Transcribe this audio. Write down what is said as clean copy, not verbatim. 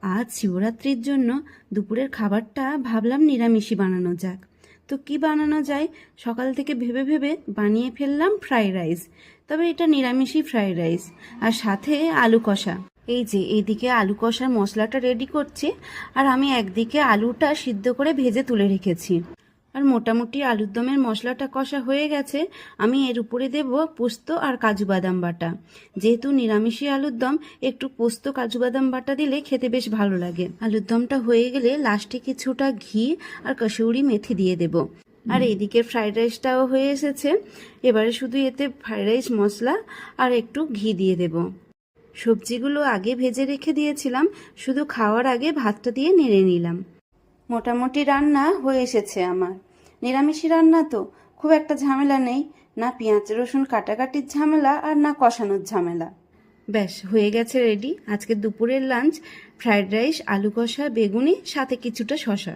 আজ শিবরাত্রির জন্য দুপুরের খাবারটা ভাবলাম নিরামিষই বানানো যাক। তো কি বানানো যায় সকাল থেকে ভেবে ভেবে বানিয়ে ফেললাম ফ্রাইড রাইস। তবে এটা নিরামিষই ফ্রাইড রাইস, আর সাথে আলু কষা। এই যে এইদিকে আলু কষার মশলাটা রেডি করছি, আর আমি একদিকে আলুটা সিদ্ধ করে ভেজে তুলে রেখেছি। আর মোটামুটি আলুর দমের মশলাটা কষা হয়ে গেছে। আমি এর উপরে দেব পোস্ত আর কাজু বাদাম বাটা। যেহেতু নিরামিষী আলুর দম, একটু পোস্ত কাজু বাদাম বাটা দিলে খেতে বেশ ভালো লাগে। আলুর দমটা হয়ে গেলে লাস্টে কিছুটা ঘি আর কসুরি মেথি দিয়ে দেব। আর এদিকে ফ্রাইড রাইসটাও হয়ে এসেছে। এবারে শুধু এতে ফ্রাইড রাইস মশলা আর একটু ঘি দিয়ে দেব। সবজিগুলো আগে ভেজে রেখে দিয়েছিলাম, শুধু খাওয়ার আগে ভাতটা দিয়ে নেড়ে নিলাম। মোটামুটি রান্না হয়ে এসেছে আমার। নিরামিষী রান্না তো খুব একটা ঝামেলা নেই, না পেঁয়াজ রসুন কাটাকাটির ঝামেলা আর না কষানোর ঝামেলা। ব্যাস হয়ে গেছে রেডি আজকে দুপুরের লাঞ্চ। ফ্রাইড রাইস, আলু কষা, বেগুনি, সাথে কিছুটা শসা।